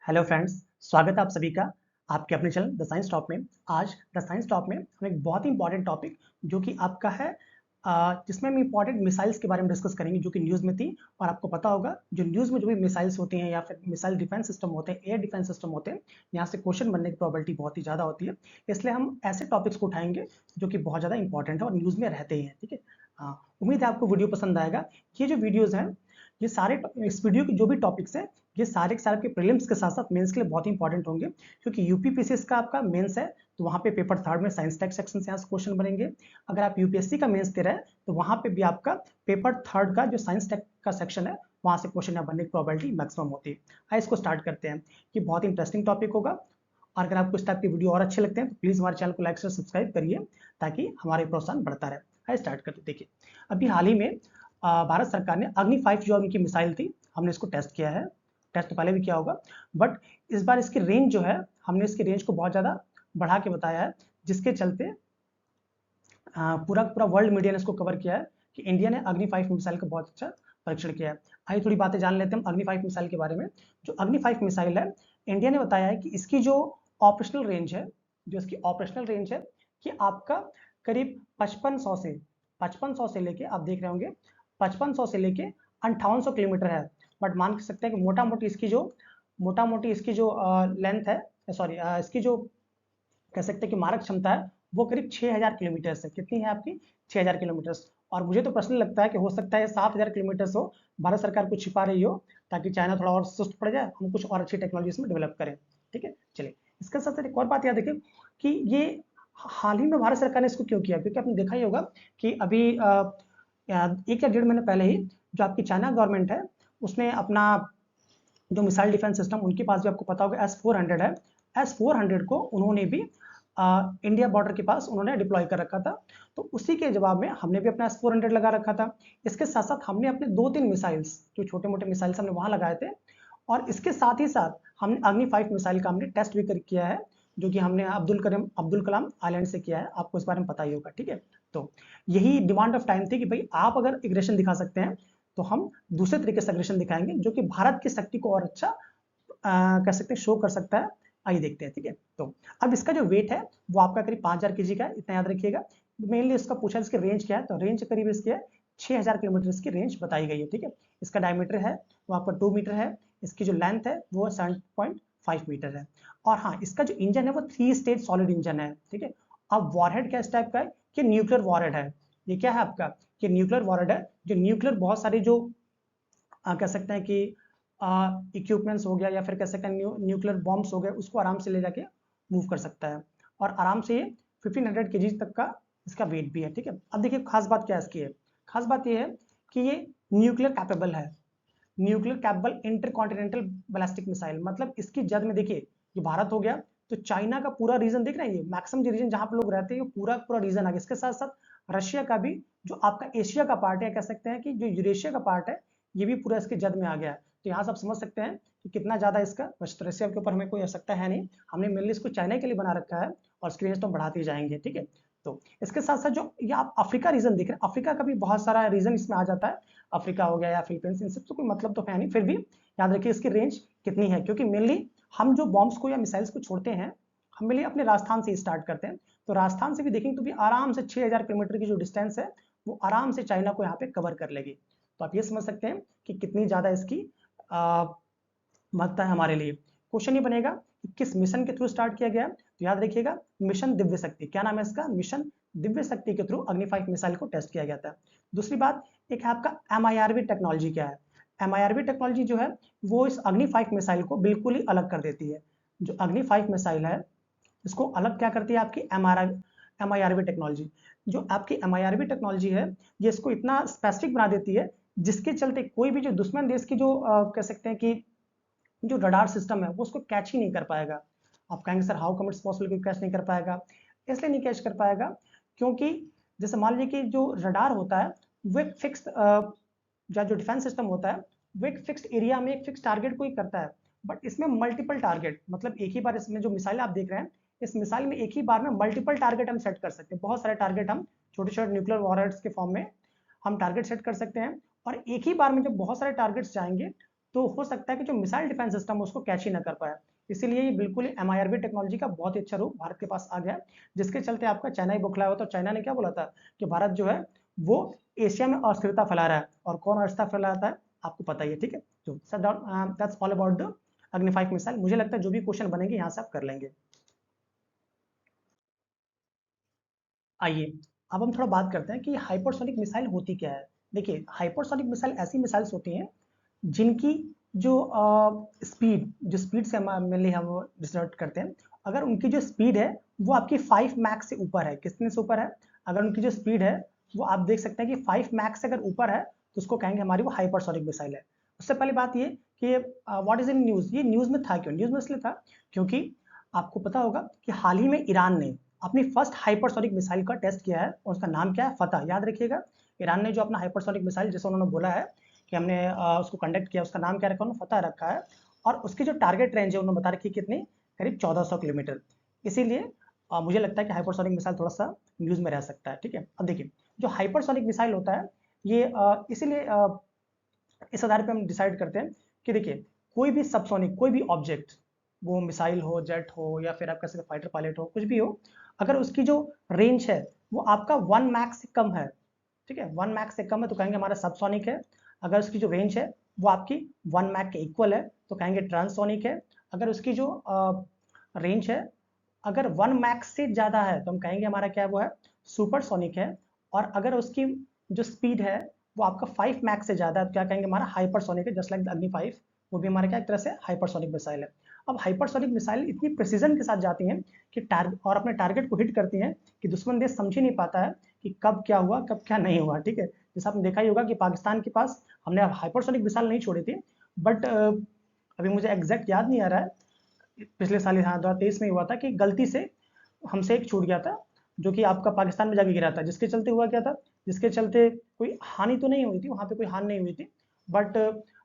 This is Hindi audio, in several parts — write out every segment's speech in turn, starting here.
हेलो फ्रेंड्स, स्वागत है आप सभी का आपके अपने चैनल द साइंस टॉप में। आज द साइंस टॉप में हम एक बहुत ही इंपॉर्टेंट टॉपिक जो कि आपका है जिसमें हम इंपॉर्टेंट मिसाइल्स के बारे में डिस्कस करेंगे जो कि न्यूज़ में थी। और आपको पता होगा जो न्यूज़ में जो भी मिसाइल्स होती हैं या फिर मिसाइल डिफेंस सिस्टम होते हैं, एयर डिफेंस सिस्टम होते हैं, यहाँ से क्वेश्चन बनने की प्रोबेबिलिटी बहुत ही ज़्यादा होती है। इसलिए हम ऐसे टॉपिक्स को उठाएंगे जो कि बहुत ज़्यादा इंपॉर्टेंट है और न्यूज़ में रहते ही हैं। ठीक है, उम्मीद है आपको वीडियो पसंद आएगा। ये जो वीडियोज़ हैं, ये सारे इस वीडियो के जो भी टॉपिक्स हैं, ये सारे के सारे आपके प्रीलिम्स के साथ साथ मेंस के लिए बहुत ही इंपॉर्टेंट होंगे, क्योंकि यूपीपीसीएस का आपका मेंस है तो वहाँ पे पेपर थर्ड में साइंस टेक सेक्शन से यहाँ से क्वेश्चन बनेंगे। अगर आप यूपीएससी का मेंस दे रहे हैं तो वहाँ पे भी आपका पेपर थर्ड का जो साइंस टेक का सेक्शन है वहाँ से क्वेश्चन यहाँ बनने की प्रोबेबिलिटी मैक्सिमम होती है। आइए इसको स्टार्ट करते हैं। ये बहुत इंटरेस्टिंग टॉपिक होगा और अगर आपको इस टाइप की वीडियो और अच्छे लगते हैं तो प्लीज़ हमारे चैनल को लाइक से सब्सक्राइब करिए ताकि हमारे प्रोत्साहन बढ़ता रहे। आइए स्टार्ट करते। देखिए, अभी हाल ही में भारत सरकार ने अग्नि 5 जो उनकी मिसाइल थी, हमने इसको टेस्ट किया है। टेस्ट तो पहले भी किया होगा, बट इस बार इसकी रेंज जो है, हमने इसकी रेंज को बहुत ज़्यादा बढ़ा के बताया है, जिसके चलते पूरा पूरा वर्ल्ड मीडिया ने इसको कवर किया है कि इंडिया ने अग्नि 5 मिसाइल का बहुत अच्छा परीक्षण किया है। आइए थोड़ी बातें जान लेते हैं अग्नि 5 मिसाइल के बारे में। जो अग्नि 5 मिसाइल है, इंडिया ने बताया है कि इसकी जो ऑपरेशनल रेंज है, कि आपका करीब 5500 से लेके, आप देख रहे होंगे 5500 से लेके 5800 किलोमीटर है। बट मान सकते हैं कि मोटा मोटी इसकी जो लेंथ है, सॉरी इसकी जो कह सकते हैं कि मारक क्षमता है वो करीब 6000 किलोमीटर है। कितनी है आपकी? 6000 किलोमीटर। और मुझे तो पर्सनली लगता है कि हो सकता है 7000 किलोमीटर हो, भारत सरकार कुछ छिपा रही हो ताकि चाइना थोड़ा और सुस्त पड़ जाए, हम कुछ और अच्छी टेक्नोलॉजी इसमें डेवलप करें। ठीक है, चलिए इसके साथ साथ एक और बात याद रखें कि ये हाल ही में भारत सरकार ने इसको क्यों किया, क्योंकि आपने देखा ही होगा कि अभी 1 या 1.5 महीने पहले ही जो आपकी चाइना गवर्नमेंट है उसने अपना जो मिसाइल डिफेंस सिस्टम, उनके पास भी आपको पता होगा S-400 है। S-400 को उन्होंने भी इंडिया बॉर्डर के पास उन्होंने डिप्लॉय कर रखा था, तो उसी के जवाब में हमने भी अपना S-400 लगा रखा था। इसके साथ साथ हमने अपने 2-3 मिसाइल्स, जो छोटे मोटे मिसाइल्स हमने वहां लगाए थे, और इसके साथ ही साथ हमने अग्नि 5 मिसाइल का हमने टेस्ट भी किया है, जो कि हमने अब्दुल कलाम आइलैंड से किया है। आपको इस बारे में पता ही होगा। ठीक है, तो यही डिमांड ऑफ टाइम थी कि भाई आप अगर एग्रेशन दिखा सकते हैं तो हम दूसरे तरीके से एग्रेशन दिखाएंगे जो कि भारत की शक्ति को और अच्छा कह सकते हैं शो कर सकता है। आइए देखते हैं। ठीक है, तो अब इसका जो वेट है वो आपका करीब 5000 kg का है, इतना याद रखिएगा। मेनली इसका पूछा इसकी रेंज क्या है, तो रेंज करीब इसकी है 6000 किलोमीटर इसकी रेंज बताई गई है। ठीक है, इसका डायमीटर है वो आपका 2 मीटर है, इसकी जो लेंथ है वो 7.5 मीटर है। और हाँ, इसका जो इंजन है वो 3 स्टेज सॉलिड इंजन है। ठीक है, अब वॉरहेड क्या इस टाइप का है कि न्यूक्लियर वॉरहेड है। ये क्या है आपका कि न्यूक्लियर वॉरहेड है, जो न्यूक्लियर बहुत सारी जो कह सकते हैं कि इक्विपमेंट्स हो गया या फिर कह सकते हैं न्यूक्लियर बॉम्ब्स हो गए, उसको आराम से ले जाके मूव कर सकता है। और आराम से ये 1500 kg तक का इसका वेट भी है। ठीक है, अब देखिए खास बात क्या इसकी है। खास बात ये है कि ये न्यूक्लियर कैपेबल है, nuclear capable intercontinental ballistic missile. मतलब इसकी जद में देखिए, ये भारत हो गया तो चाइना का पूरा रीजन दिख रहा है, ये मैक्सिमम रीजन जहां पर लोग रहते हैं पूरा पूरा रीजन आ गया। इसके साथ साथ रशिया का भी जो आपका एशिया का पार्ट है, कह सकते हैं कि जो यूरेशिया का पार्ट है, ये भी पूरा इसके जद में आ गया है। तो यहाँ से आप समझ सकते हैं कि कितना ज्यादा इसका, रशिया के ऊपर हमें कोई आवश्यकता है नहीं, हमने मेनली इसको चाइना के लिए बना रखा है और इसकी रेंज तो हम बढ़ाते जाएंगे। ठीक है, तो इसके साथ साथ जो ये आप अफ्रीका रीजन दिख रहे हैं, अफ्रीका का भी बहुत सारा रीजन इसमें आ जाता है। अफ्रीका हो गया या फिलीपींस, इन सब से कोई मतलब तो है नहीं, फिर भी याद रखिए इसकी रेंज कितनी है, क्योंकि मेनली हम जो बॉम्ब्स को या मिसाइल्स को छोड़ते हैं, हम मेनली अपने राजस्थान से स्टार्ट करते हैं। तो राजस्थान से भी देखेंगे तो भी आराम से 6000 किलोमीटर की जो डिस्टेंस है वो आराम से चाइना को यहाँ पे कवर कर लेगी। तो आप ये समझ सकते हैं कि कितनी ज्यादा इसकी महत्ता है हमारे लिए। क्वेश्चन ये बनेगा कि किस मिशन के थ्रू स्टार्ट किया गया, तो याद रखिएगा मिशन दिव्य शक्ति। क्या नाम है इसका? मिशन दिव्य शक्ति के थ्रू अग्नि 5 मिसाइल को टेस्ट किया गया था। दूसरी बात, एक है आपका MIRV टेक्नोलॉजी। क्या है MIRV टेक्नोलॉजी? जो है वो इस अग्नि 5 मिसाइल को बिल्कुल ही अलग कर देती है। जो अग्नि 5 मिसाइल है इसको अलग क्या करती है आपकी MIRV टेक्नोलॉजी। जो आपकी MIRV टेक्नोलॉजी है ये इसको इतना स्पेसिफिक बना देती है जिसके चलते कोई भी जो दुश्मन देश की जो कह सकते हैं कि जो रडार सिस्टम है वो उसको कैच ही नहीं कर पाएगा। आप कहेंगे sir how come it's possible कि कैच नहीं कर पाएगा? इसलिए नहीं कैच कर पाएगा क्योंकि जैसे मान लीजिए कि जो रडार होता है वो एक फिक्स, जो डिफेंस सिस्टम होता है वो एक फिक्स्ड एरिया में एक फिक्स टारगेट को ही करता है। बट इसमें मल्टीपल टारगेट, मतलब एक ही बार इसमें जो मिसाइल आप देख रहे हैं, इस मिसाइल में एक ही बार में मल्टीपल टारगेट हम सेट कर सकते हैं। बहुत सारे टारगेट हम छोटे छोटे न्यूक्लियर वॉरहेड्स के फॉर्म में हम टारगेट सेट कर सकते हैं। और एक ही बार में जब बहुत सारे टारगेट्स जाएंगे तो हो सकता है कि जो मिसाइल डिफेंस सिस्टम है उसको कैच ही ना कर पाए। इसीलिए ये बिल्कुल MIRV टेक्नोलॉजी का बहुत ही अच्छा रूप भारत के पास आ गया, जिसके चलते आपका चाइना ही बौखलाया हुआ। तो चाइना ने क्या बोला था कि भारत जो है वो एशिया में अस्थिरता फैला रहा है, और कौन अस्थिरता फैलाता है आपको पता ही है, ठीक है। तो दैट्स ऑल अबाउट द अग्नि 5 मिसाइल। मुझे लगता है जो भी क्वेश्चन बनेंगे यहाँ से आप कर लेंगे। आइए अब हम थोड़ा बात करते हैं कि हाइपरसोनिक मिसाइल होती क्या है। देखिए, हाइपरसोनिक मिसाइल ऐसी मिसाइल्स होती हैं जिनकी जो स्पीड से हम मेनली हम डिस्ट्रक्ट करते हैं, अगर उनकी जो स्पीड है वो आपकी 5 मैक्स से ऊपर है। कितने से ऊपर है? अगर उनकी जो स्पीड है वो आप देख सकते हैं कि 5 मैक्स से अगर ऊपर है तो उसको कहेंगे हमारी वो हाइपरसोनिक मिसाइल है। उससे पहले बात ये कि व्हाट इज इन न्यूज, ये न्यूज में था क्यों? न्यूज में इसलिए था क्योंकि आपको पता होगा कि हाल ही में ईरान ने अपनी फर्स्ट हाइपरसोनिक मिसाइल का टेस्ट किया है, और उसका नाम क्या है? फतह। याद रखिएगा, ईरान ने जो अपना हाइपरसोनिक मिसाइल जैसे उन्होंने बोला है कि हमने उसको कंडक्ट किया, उसका नाम क्या रखा उन्होंने? फतह रखा है। और उसकी जो टारगेट रेंज है उन्होंने बता रखी है कितनी? करीब 1400 किलोमीटर। इसीलिए मुझे लगता है कि हाइपरसोनिक मिसाइल थोड़ा सा न्यूज में रह सकता है, ठीक है। अब देखिए, जो हाइपरसोनिक मिसाइल होता है ये इसीलिए इस आधार पे हम डिसाइड करते हैं कि देखिए, कोई भी सबसोनिक, कोई भी ऑब्जेक्ट, वो मिसाइल हो, जेट हो, या फिर आपका फाइटर पायलट हो, कुछ भी हो, अगर उसकी जो रेंज है वो आपका 1 मैक्स से कम है, ठीक है, 1 मैक्स से कम है तो कहेंगे हमारा सबसोनिक है। अगर उसकी जो रेंज है वो आपकी 1 मैक के इक्वल है तो कहेंगे ट्रांससोनिक है। अगर उसकी जो रेंज है अगर 1 मैक्स से ज़्यादा है तो हम कहेंगे हमारा क्या वो है? सुपरसोनिक है। और अगर उसकी जो स्पीड है वो आपका 5 मैक्स से ज़्यादा है तो क्या कहेंगे? हमारा हाइपरसोनिक है, जस्ट लाइक अग्नि 5। वो भी हमारा क्या एक तरह से हाइपरसोनिक मिसाइल है। अब हाइपरसोनिक मिसाइल इतनी प्रिसीजन के साथ जाती हैं कि और अपने टारगेट को हिट करती हैं कि दुश्मन देश समझ ही नहीं पाता है कि कब क्या हुआ, कब क्या नहीं हुआ, ठीक है। जैसे आपने देखा ही होगा कि पाकिस्तान के पास हमने हाइपरसोनिक मिसाइल नहीं छोड़ी थी, बट अभी मुझे एग्जैक्ट याद नहीं आ रहा है, पिछले साल हाँ 2023 में हुआ था कि गलती से हमसे एक छूट गया था जो कि आपका पाकिस्तान में जाके गिरा था, जिसके चलते हुआ क्या था, जिसके चलते कोई हानि तो नहीं हुई थी, वहां पे कोई हानि नहीं हुई थी, बट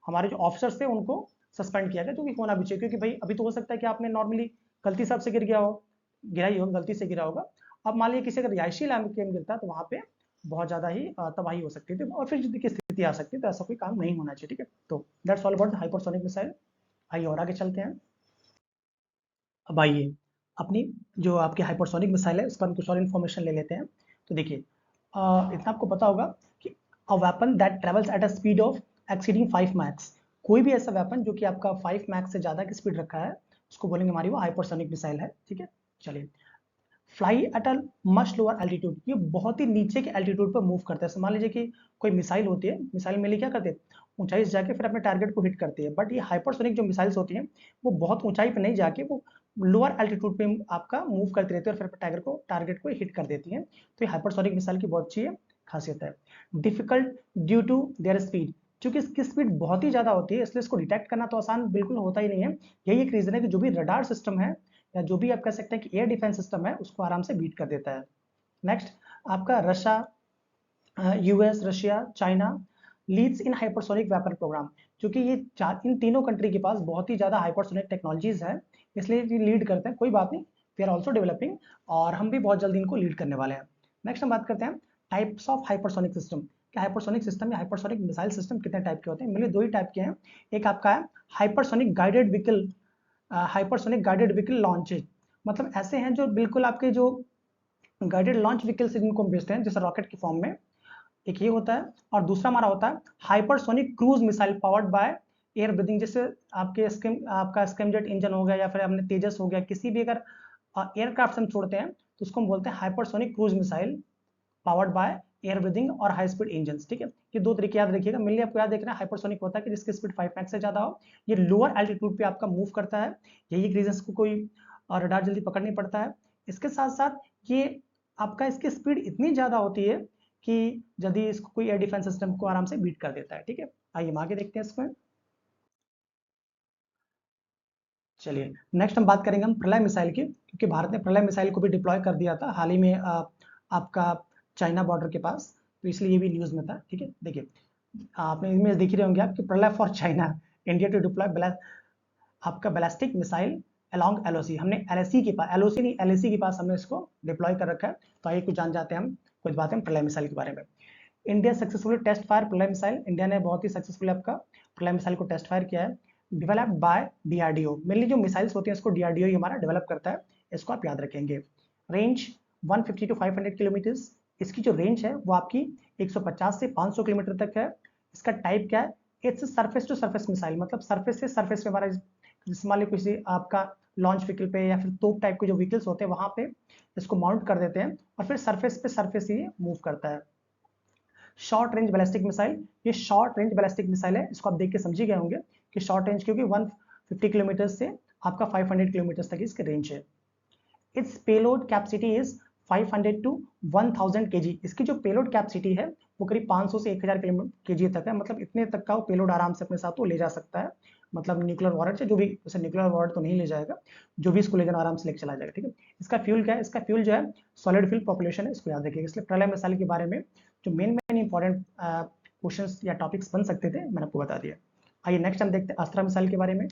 हमारे जो ऑफिसर्स थे उनको सस्पेंड किया गया, जो कि होना भी चाहिए, क्योंकि भाई अभी तो हो सकता है कि आपने नॉर्मली गलती से आपसे गिर गया हो, गिरा ही होगा, गलती से गिरा होगा। अब मान लीजिए किसी अगर रिहायशी इलाके में गिरता तो वहां पे बहुत ज्यादा ही तबाही हो सकती थी और फिर युद्ध की स्थिति आ सकती है, तो ऐसा कोई काम नहीं होना चाहिए, ठीक है। तो that's all about hypersonic missile. आइए और आगे चलते हैं। अब आइए अपनी जो आपकी हाइपरसोनिक मिसाइल है उस पर हम कुछ और इन्फॉर्मेशन ले लेते हैं। तो देखिए, इतना आपको पता होगा कि a weapon that travels at a speed of exceeding 5 max, कोई भी ऐसा वेपन जो कि आपका 5 मैक्स से ज़्यादा की स्पीड रखा है उसको बोलेंगे हमारी वो हाइपरसोनिक मिसाइल है, ठीक है। चलिए, fly at a much lower altitude, ये बहुत ही नीचे के एल्टीट्यूड पर मूव करता है। मान लीजिए कि कोई मिसाइल होती है, मिसाइल में क्या करते हैं? ऊंचाई से जाके फिर अपने टारगेट को हिट करती है, बट ये हाइपरसोनिक जो मिसाइल्स होती हैं वो बहुत ऊंचाई पे नहीं जाके वो लोअर एल्टीट्यूड पे आपका मूव करती रहती है और फिर टारगेट को हिट कर देती है। तो ये हाइपरसोनिक मिसाइल की बहुत अच्छी खासियत है। Difficult due to their speed, क्योंकि इसकी स्पीड बहुत ही ज्यादा होती है इसलिए इसको डिटेक्ट करना तो आसान बिल्कुल होता ही नहीं है। यही एक रीजन है कि जो भी रडार सिस्टम है या जो भी आप कह सकते हैं कि एयर डिफेंस सिस्टम है उसको आराम से बीट कर देता है। नेक्स्ट, आपका Russia, US, Russia, China leads in hypersonic weapon program, क्योंकि ये इन तीनों कंट्री के पास बहुत ही ज्यादा हाइपरसोनिक टेक्नोलॉजीज है, इसलिए ये लीड करते हैं। कोई बात नहीं, वी आर ऑल्सो डेवलपिंग, और हम भी बहुत जल्दी इनको लीड करने वाले हैं। नेक्स्ट हम बात करते हैं टाइप्स ऑफ हाइपरसोनिक सिस्टम। क्या हाइपरसोनिक सिस्टम या हाइपरसोनिक मिसाइल सिस्टम कितने टाइप के होते हैं? मेनली दो ही टाइप के हैं। एक आपका है hypersonic guided vehicle, hypersonic guided vehicle launches, मतलब ऐसे हैं जो बिल्कुल आपके जो गाइडेड लॉन्च व्हीकल से जिनको हम भेजते हैं जैसे रॉकेट के फॉर्म में, एक ये होता है। और दूसरा हमारा होता है hypersonic cruise missile powered by air breathing, जैसे आपका स्कैमजेट इंजन हो गया या फिर हमने तेजस हो गया, किसी भी अगर एयरक्राफ्ट से हम छोड़ते हैं तो उसको हम बोलते हैं hypersonic cruise missile powered by air breathing और हाई स्पीड इंजन, ठीक है। ये दो तरीके याद रखिएगा। मेनली आपको याद देखना है हाइपरसोनिक होता है कि जिसकी स्पीड 5 मैक्स से ज्यादा हो, ये लोअर एल्टीट्यूड पे आपका मूव करता है, यही एक रीजन को कोई रडार जल्दी पकड़ नहीं पड़ता है। इसके साथ साथ ये आपका इसकी स्पीड इतनी ज्यादा होती है कि यदि इसको कोई एयर डिफेंस सिस्टम को आराम से बीट कर देता है, ठीक है। आइए हम आगे देखते हैं इसमें। चलिए, नेक्स्ट हम बात करेंगे हम प्रलय मिसाइल की, क्योंकि भारत ने प्रलय मिसाइल को भी डिप्लॉय कर दिया था हाल ही में आपका चाइना बॉर्डर के पास, तो इसलिए ये भी न्यूज में था, ठीक है। देखिए, आपने इमेज देख ही रहे होंगे आप कि Pralay for China, India to deploy आपका बैलिस्टिक मिसाइल अलोंग एलओसी, हमने एलएसी के पास, एलओसी नहीं एलएसी के पास हमने इसको डिप्लॉय कर रखा है। तो आइए कुछ जान जाते हैं हम कुछ बातें प्रलय मिसाइल के बारे में। इंडिया सक्सेसफुली टेस्ट फायर प्रलय मिसाइल, इंडिया ने बहुत ही सक्सेसफुली आपका प्रोलाइम मिसाइल को टेस्ट फायर किया है, डेवलप्ड बाय डीआरडीओ। मेनली जो मिसाइल्स होती हैं इसको डीआरडीओ ही हमारा डेवलप करता है, इसको आप याद रखेंगे। रेंज 150 टू 500 किलोमीटर्स, इसकी जो रेंज है वो आपकी 150 से 500 किलोमीटर तक है। इसका टाइप क्या है, it's surface to surface missile, मतलब सरफेस से सरफेस पे हमारा, जिस मान लीजिए किसी आपका लॉन्च व्हीकल पे या फिर तोप टाइप के जो व्हीकल्स होते हैं वहां पे इसको माउंट कर देते हैं और फिर सरफेस पे सरफेस ही मूव करता है। शॉर्ट रेंज बैलिस्टिक मिसाइल, ये शॉर्ट रेंज बैलिस्टिक मिसाइल है, इसको आप देख के समझ ही गए होंगे कि शॉर्ट रेंज क्योंकि 150 किलोमीटर से आपका 500 किलोमीटर तक इसकी रेंज है। Its payload capacity is 500 to 1000 KG, इसकी जो पेलोड कैपेसिटी है वो करीब 500 से 1000 केजी तक है, मतलब इतने तक का वो पेलोड आराम से अपने साथ वो ले जा सकता है। मतलब न्यूक्लियर वॉरेट से जो भी, जैसे न्यूक्लियर वॉरेट तो नहीं ले जाएगा, जो भी इसको ले जाना आराम से लेकर चला जाएगा, ठीक है। इसका फ्यूल क्या है, इसका फ्यूल जो है सॉलिड फ्यूल पॉपुलेशन है, इसको याद रखिएगा। इसलिए प्रलय मिसाइल के बारे में जो मेन इंपॉर्टेंट क्वेश्चंस या टॉपिक्स बन सकते थे मैंने आपको बता दिया। आइए नेक्स्ट हम देखते हैं अस्त्रा मिसाइल के बारे में।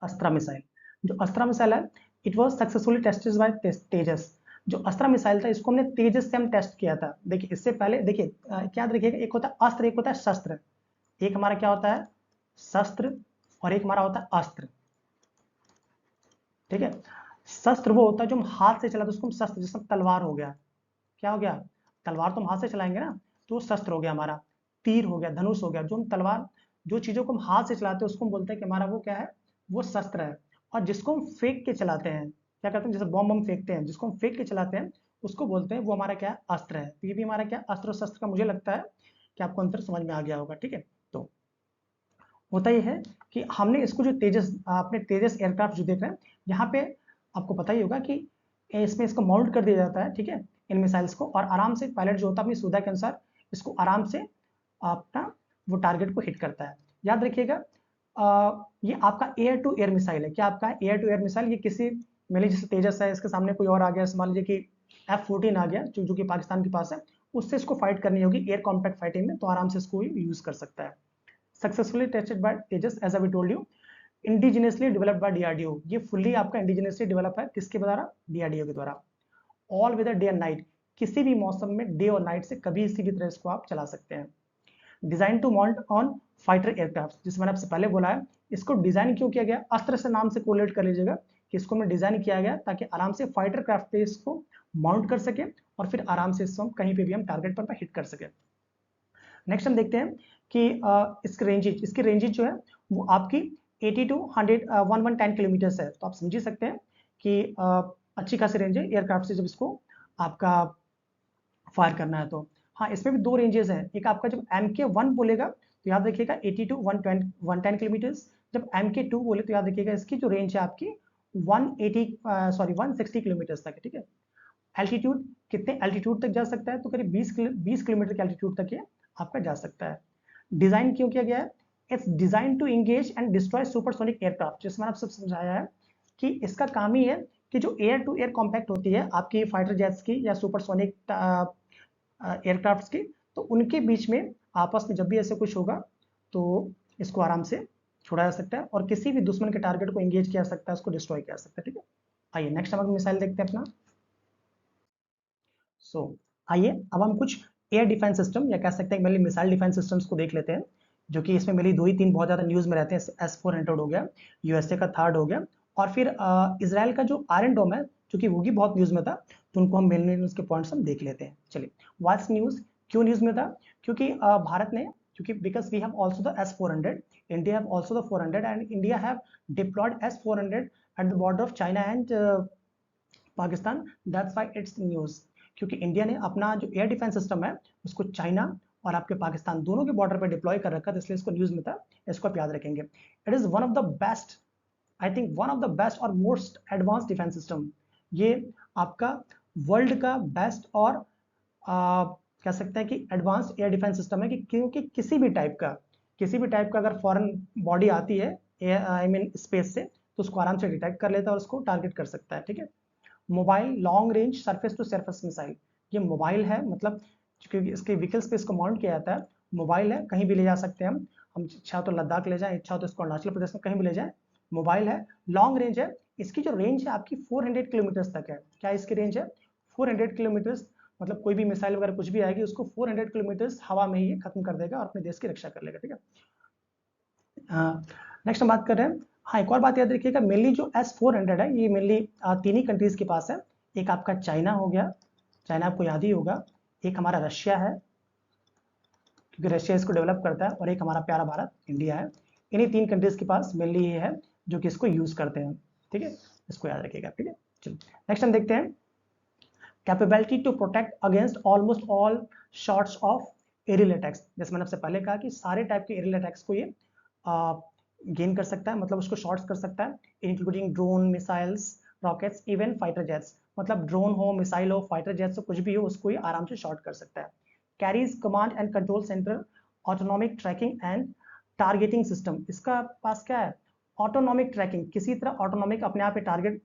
अस्त्रा मिसाइल, जो अस्त्रा मिसाइल है it was successfully tested by Tejas. जो अस्त्रा मिसाइल था इसको हमने तेजस से हम टेस्ट किया था। देखिए इससे पहले देखिए क्या रखिएगा, एक होता है अस्त्र, एक होता है शस्त्र। एक हमारा क्या होता है, शस्त्र, और एक हमारा होता है अस्त्र, ठीक है। शस्त्र वो होता है जो हम हाथ से चलाते हैं, उसको हम शस्त्र, जैसे तलवार हो गया, क्या हो गया, तलवार तो हम हाथ से चलाएंगे ना, तो शस्त्र हो गया हमारा। तीर हो गया, धनुष हो गया, जो हम तलवार, जो चीजों को हम हाथ से चलाते हैं उसको हम बोलते हैं कि हमारा वो क्या है, वो शस्त्र है। और जिसको हम फेंक के चलाते हैं, क्या करते हैं, जैसे बॉम्ब हम फेंकते हैं, जिसको हम फेंक के चलाते हैं उसको बोलते हैं वो हमारा क्या है, अस्त्र है। तो ये भी हमारा क्या, अस्त्र और शस्त्र का मुझे लगता है कि आपको अंतर समझ में आ गया होगा, ठीक है। तो होता यह है कि हमने इसको जो तेजस, अपने तेजस एयरक्राफ्ट जो देख रहे हैं यहाँ पे आपको पता ही होगा कि इसमें इसको माउंट कर दिया जाता है, ठीक है, इन मिसाइल्स को, और आराम से पायलट जो होता है अपनी सुविधा के अनुसार इसको आराम से अपना वो टारगेट को हिट करता है। याद रखिएगा ये आपका एयर टू एयर मिसाइल है। क्या आपका एयर टू एयर मिसाइल, ये किसी मेरे जैसे तेजस है, इसके सामने कोई और आ गया, मान लीजिए कि F-14 आ गया जो कि पाकिस्तान के पास है, उससे इसको फाइट करनी होगी एयर कॉम्पैक्ट फाइटिंग में, तो आराम से इसको यूज कर सकता है। Successfully tested by Tejas as I told you, indigenously developed by DRDO, ये फुल्ली आपका इंडिजिनियसली डेवलप है, किसके द्वारा, डीआरडीओ के द्वारा। All weather day and night, किसी भी मौसम में डे और नाइट से कभी इसी भी तरह इसको आप चला सकते हैं। Design to mount on fighter aircraft, जिसे मैंने आपसे पहले बोला है, इसको डिजाइन क्यों किया गया, अस्त्र से नाम से कोरिलेट कर लीजिएगा कि इसको हमने डिजाइन किया गया ताकि आराम से फाइटर क्राफ्ट पे इसको माउंट कर सके और फिर आराम से इसको हम कहीं पे भी हम टारगेट पर हिट कर सके। नेक्स्ट हम देखते हैं कि इसकी रेंजेज जो है वो आपकी 80 टू 110 किलोमीटर है। तो आप समझ ही सकते हैं कि अच्छी खासी रेंज है एयरक्राफ्ट से जब इसको आपका फायर करना है तो। हाँ, इसमें भी दो रेंजेस हैं, एक आपका जब MK1 बोलेगा तो याद रखिएगा 80 टू 110 किलोमीटर, जब MK2 बोले तो याद रखिएगा इसकी जो रेंज है आपकी 160 किलोमीटर तक है, ठीक है। एल्टीट्यूड, कितने एल्टीट्यूड तक जा सकता है, तो करीब 20 किलोमीटर के एल्टीट्यूड तक ये आपका जा सकता है। डिजाइन क्यों किया गया है, it's design to engage and destroy supersonic aircraft, जिसमें मैंने आप सब समझाया है कि इसका काम ही है कि जो एयर टू एयर कॉम्पैक्ट होती है आपकी फाइटर जेट्स की या सुपरसोनिक एयरक्राफ्ट की, तो उनके बीच में आपस में जब भी ऐसे कुछ होगा तो इसको आराम से छोड़ा जा सकता है और किसी भी दुश्मन के टारगेट को एंगेज किया जा सकता है, उसको डिस्ट्रॉय किया जा सकता है, ठीक है। आइए नेक्स्ट हम मिसाइल देखते हैं अपना। आइए अब हम कुछ एयर डिफेंस सिस्टम या कह सकते हैं मेनली मिसाइल डिफेंस सिस्टम्स को देख लेते हैं, जो कि इसमें मेनली दो ही तीन बहुत ज़्यादा न्यूज़ में रहते हैं। S-400 हो गया, यूएसए का थर्ड हो गया, और फिर इसराइल का जो आयरन डोम है जो कि वो भी बहुत न्यूज़ में था, तो उनको हम मेनली उसके पॉइंट्स हम देख लेते हैं। चलिए, व्हाट्स न्यूज़, क्यों न्यूज़ में था, क्योंकि भारत ने, क्योंकि because we have also the S-400, India have also the 400 and India have deployed S-400 at the border of China and Pakistan, that's why it's news. क्योंकि इंडिया ने अपना जो एयर डिफेंस सिस्टम है उसको चाइना और आपके पाकिस्तान दोनों के बॉर्डर पर डिप्लॉय कर रखा था, इसलिए इसको न्यूज़ में था, इसको आप याद रखेंगे। It is one of the best, I think one of the best और मोस्ट एडवांस डिफेंस सिस्टम। ये आपका वर्ल्ड का बेस्ट और कह सकते हैं कि एडवांस एयर डिफेंस सिस्टम है, कि क्योंकि किसी भी टाइप का अगर फॉरेन बॉडी आती है आई मीन स्पेस से, तो उसको आराम से डिटेक्ट कर लेता है और उसको टारगेट कर सकता है, ठीक है। Mobile long range surface to surface missile, ये मोबाइल है, मतलब क्योंकि इसके व्हीकल्स पे इसको माउंट किया जाता है, मोबाइल है, कहीं भी ले जा सकते हैं हम इच्छा तो लद्दाख ले जाएं, इच्छा तो इसको अरुणाचल प्रदेश में कहीं भी ले जाएं, मोबाइल है, लॉन्ग रेंज है। इसकी जो रेंज है आपकी 400 किलोमीटर तक है। क्या इसकी रेंज है, 400 किलोमीटर, मतलब कोई भी मिसाइल वगैरह कुछ भी आएगी उसको 400 किलोमीटर हवा में ही खत्म कर देगा और अपने देश की रक्षा कर लेगा, ठीक है। नेक्स्ट हम बात कर रहे हैं, हाँ एक और बात याद रखिएगा, मेनली जो S-400 है ये मेनली 3 ही कंट्रीज के पास है। एक आपका चाइना हो गया, चाइना आपको याद ही होगा, एक हमारा रशिया है क्योंकि रशिया इसको डेवलप करता है, और एक हमारा प्यारा भारत इंडिया है। इन्हीं 3 कंट्रीज के पास मेनली ये है जो कि इसको यूज करते हैं, ठीक है, इसको याद रखिएगा, ठीक है। चलो नेक्स्ट हम देखते हैं, capability to protect against almost all shots of aerial attacks. जैसे मैंने आपसे पहले कहा कि सारे टाइप के एरियल अटैक्स को ये गेन कर सकता है, मतलब उसको शॉर्ट्स कर सकता है, including drone, missiles, rockets, even fighter jets. मतलब ड्रोन हो, मिसाइल हो, फाइटर जेट्स हो, कुछ भी हो, उसको ये आराम से शॉर्ट कर सकता है। Carries command and control center, autonomic tracking and targeting system. इसका पास क्या है, ऑटोनॉमिक ट्रैकिंग, किसी तरह ऑटोनॉमिक अपने आप टारगेट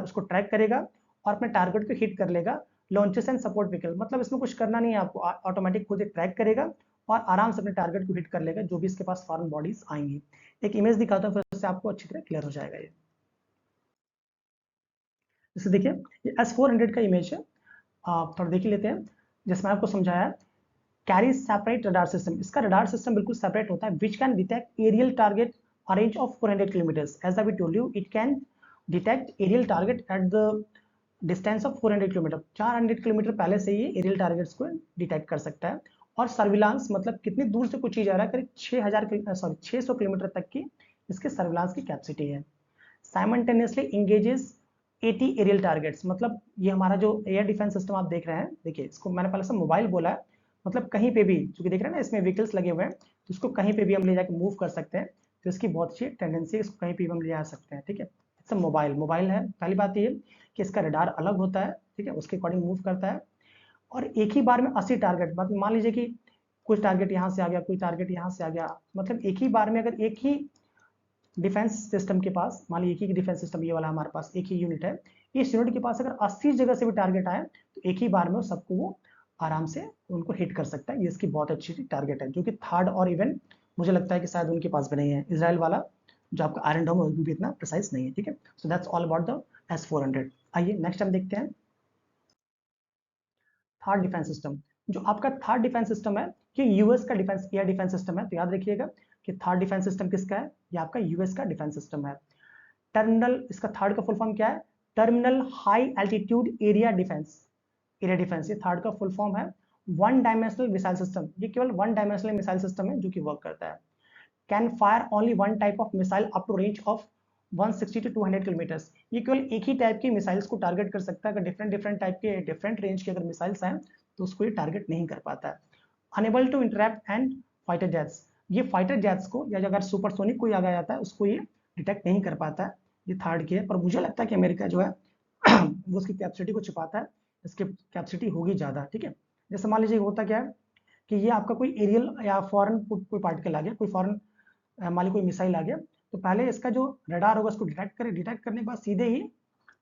उसको ट्रैक करेगा और अपने टारगेट को हिट कर लेगा। लॉन्चेस एंड सपोर्ट व्हीकल, मतलब इसमें कुछ करना नहीं है आपको, ऑटोमेटिक खुद ट्रैक करेगा और आराम से अपने टारगेट को हिट कर लेगा जो भी इसके पास फॉरेन बॉडीज आएंगी। एक इमेज दिखाता हूं, फिर उससे आपको अच्छी तरह क्लियर हो जाएगा। ये जैसे देखिए ये S-400 का इमेज है, आप थोड़ा देख लेते हैं। जैसे मैं आपको समझाया, कैरी सेपरेट रडार सिस्टम, इसका रडार सिस्टम बिल्कुल सेपरेट होता है, which can detect aerial target a range of 400 kilometers. As I told you, it can detect aerial target at the distance of 400 kilometre, 400 kilometre पहले से ये एरियल टारगेट्स को डिटेक्ट कर सकता है। और सर्विलांस, मतलब कितनी दूर से कुछ चीज आ रहा है, करीब 600 किलोमीटर तक की इसके सर्विलांस की कैपेसिटी है। साइमल्टेनियसली इंगेजेस 80 एरियल टारगेट्स, मतलब ये हमारा जो एयर डिफेंस सिस्टम आप देख रहे हैं, देखिए इसको मैंने पहले से मोबाइल बोला है, मतलब कहीं पे भी, क्योंकि देख रहे हैं ना इसमें व्हीकल्स लगे हुए हैं, तो इसको कहीं पे भी हम ले जाकर मूव कर सकते हैं, तो इसकी बहुत अच्छी टेंडेंसी है, इसको कहीं पे भी हम ले जा सकते हैं, ठीक है। इट्स मोबाइल, मोबाइल है। पहली बात ये कि इसका रडार अलग होता है, ठीक है, उसके अकॉर्डिंग मूव करता है, और एक ही बार में 80 टारगेट, मतलब मान लीजिए कि कुछ टारगेट यहाँ से आ गया, कोई टारगेट यहाँ से आ गया, मतलब एक ही बार में अगर एक ही डिफेंस सिस्टम के पास, मान लीजिए एक ही डिफेंस सिस्टम ये वाला हमारे पास एक ही यूनिट है, इस यूनिट के पास अगर 80 जगह से भी टारगेट आए तो एक ही बार में सबको वो आराम से उनको हिट कर सकता है। ये इसकी बहुत अच्छी टारगेट है, जो कि थर्ड और इवन मुझे लगता है कि शायद उनके पास भी नहीं है, इसराइल वाला जो आपका आयरन डोम है भी इतना प्रिसाइज नहीं है, ठीक है। So that's all about the S-400। आइए नेक्स्ट हम देखते हैं थर्ड डिफेंस सिस्टम। जो आपका थर्ड डिफेंस सिस्टम है ये यूएस का डिफेंस एयर डिफेंस सिस्टम है, तो याद रखिएगा कि थर्ड डिफेंस सिस्टम किसका है, ये आपका यूएस का डिफेंस सिस्टम है। टर्मिनल, इसका थर्ड का फुल फॉर्म क्या है, terminal high altitude area defence, area defence, ये थर्ड का फुल फॉर्म है। वन डायमेंशनल मिसाइल सिस्टम, ये केवल वन डायमेंशनल मिसाइल सिस्टम है जो कि वर्क करता है। Can fire only one type of missile up to range of 160 to 200 kilometers, ये केवल एक ही टाइप की मिसाइल्स को टारगेट कर सकता है। अगर डिफरेंट डिफरेंट टाइप के डिफरेंट रेंज के अगर मिसाइल्स हैं तो उसको ये टारगेट नहीं कर पाता है। Unable to interrupt and fighter jets, ये फाइटर जेट्स को या अगर सुपरसोनिक कोई आ जाता है उसको ये डिटेक्ट नहीं कर पाता है। ये थर्ड की है, पर मुझे लगता है कि अमेरिका जो है वो उसकी कैपेसिटी को छिपाता है, इसकी कैपेसिटी होगी ज़्यादा, ठीक है। जैसे मान लीजिए होता क्या है कि ये आपका कोई एरियल या फॉरेन कोई पार्टिकल आ गया, कोई फॉरेन मान ली कोई मिसाइल आ गया, तो पहले इसका जो रडार होगा उसको डिटेक्ट करे, डिटेक्ट करने के बाद सीधे ही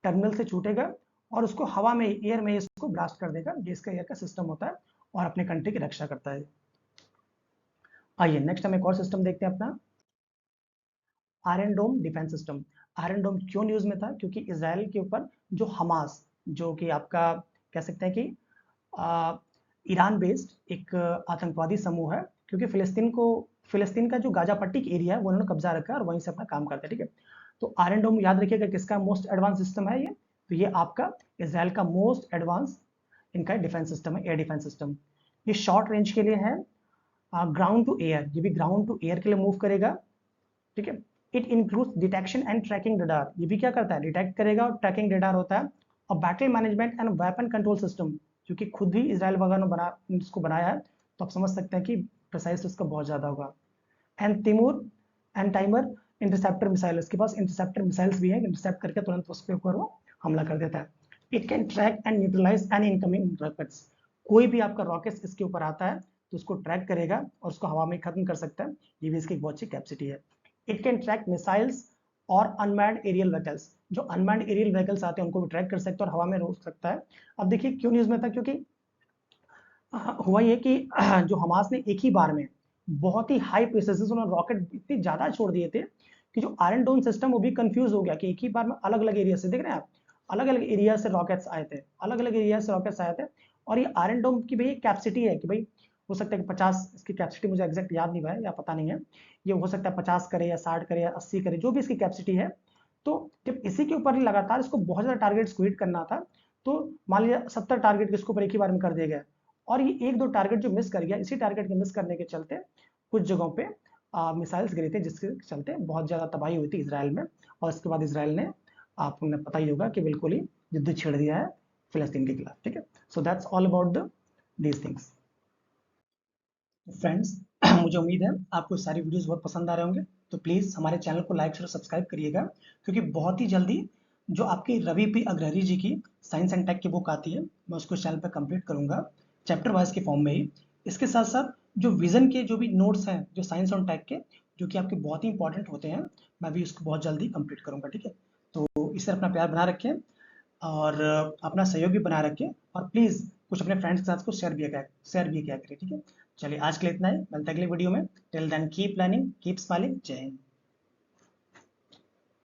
टर्मिनल से छूटेगा और उसको हवा में, एयर में इसको ब्लास्ट कर देगा। ये इसका एयर का सिस्टम होता है और अपने कंट्री की रक्षा करता है। आइए नेक्स्ट हम एक और सिस्टम देखते हैं अपना, आयरन डोम डिफेंस सिस्टम। आयरन डोम क्यों न्यूज में था, क्योंकि इसराइल के ऊपर जो हमास, जो कि आपका कह सकते हैं कि ईरान बेस्ड एक आतंकवादी समूह है, क्योंकि फिलिस्तीन का जो गाजा पट्टी की एरिया है वो उन्होंने कब्जा रखा है और वहीं से अपना काम करते हैं, ठीक है। तो आयरन डोम याद रखिएगा किसका मोस्ट एडवांस सिस्टम है ये, तो ये आपका इसराइल का मोस्ट एडवांस इनका डिफेंस सिस्टम है, एयर डिफेंस सिस्टम। ये शॉर्ट रेंज के लिए है, ग्राउंड टू एयर, ये भी ग्राउंड टू एयर के लिए मूव करेगा, ठीक है। It includes detection and tracking radar, ये भी क्या करता है, डिटेक्ट करेगा और ट्रैकिंग रडार होता है। और battle management and weapon control system, क्योंकि खुद ही इसराइल वगैरह ने इसको बनाया है, तो आप समझ सकते हैं कि प्रिसाइज इसका बहुत ज्यादा होगा। And Timur and timer interceptor missile, इसके पास इंटरसेप्टर मिसाइल्स भी है, इंटरसेप्ट करके तुरंत उसके ऊपर वो हमला कर देता है। It can track and neutralize any incoming rockets, कोई भी आपका रॉकेट्स इसके ऊपर आता है तो उसको ट्रैक करेगा और उसको हवा में खत्म कर सकता है। ये भी इसकी बहुत अच्छी कैपेसिटी है। इट कैन ट्रैक मिसाइल्स और अनमैन्ड एरियल व्हीकल्स, जो अनमैन्ड एरियल व्हीकल्स आते हैं उनको भी ट्रैक कर सकता है और हवा में रोक सकता है। अब देखिए क्यों न्यूज में था, क्योंकि हुआ ये कि जो हमास ने एक ही बार में बहुत ही हाई प्रिसिजन और रॉकेट इतने ज्यादा छोड़ दिए थे कि जो आयरन डोम सिस्टम वो भी कंफ्यूज हो गया कि एक ही बार में अलग अलग एरिया से, देख रहे हैं आप, अलग अलग एरिया से रॉकेट्स आए थे, अलग अलग एरिया से रॉकेट्स आए थे, और ये आयरन डोम की भाई कैपेसिटी है कि भाई हो सकता है कि 50, इसकी कैपेसिटी मुझे एग्जैक्ट याद नहीं हुआ है या पता नहीं है, ये हो सकता है 50 करे या 60 करे या 80 करे, जो भी इसकी कैपेसिटी है। तो जब इसी के ऊपर लगातार इसको बहुत ज़्यादा टारगेट स्क्वीड करना था, तो मान लीजिए 70 टारगेट इसके ऊपर एक ही बार में कर दिया गया, और ये 1-2 टारगेट जो मिस कर गया, इसी टारगेट के मिस करने के चलते कुछ जगहों पे मिसाइल्स गिरे थे, जिसके चलते बहुत ज़्यादा तबाही हुई थी इसराइल में। और इसके बाद इसराइल ने, आपको पता ही होगा कि बिल्कुल ही युद्ध छेड़ दिया है फिलिस्तीन के खिलाफ। ठीक है, so that's all about these things. Friends, मुझे उम्मीद है आपको सारी वीडियोस बहुत पसंद आ रहे होंगे, तो प्लीज़ हमारे चैनल को लाइक शेयर सब्सक्राइब करिएगा, क्योंकि बहुत ही जल्दी जो आपकी रवि पी अग्रहरि जी की साइंस एंड टेक की बुक आती है, मैं उसको इस चैनल पर कंप्लीट करूंगा चैप्टर वाइज के फॉर्म में ही। इसके साथ साथ जो विजन के जो भी नोट्स हैं जो साइंस और टेक के, जो कि आपके बहुत ही इंपॉर्टेंट होते हैं, मैं भी उसको बहुत जल्दी कंप्लीट करूंगा। ठीक है, तो इस तरह अपना प्यार बना रखें और अपना सहयोग भी बनाए रखें, और प्लीज़ कुछ अपने फ्रेंड्स के साथ को शेयर भी किया करें। ठीक है, चलिए आज के लिए इतना ही, मिलते हैं अगले वीडियो में। Till then keep learning, keep smiling. जय हिंद।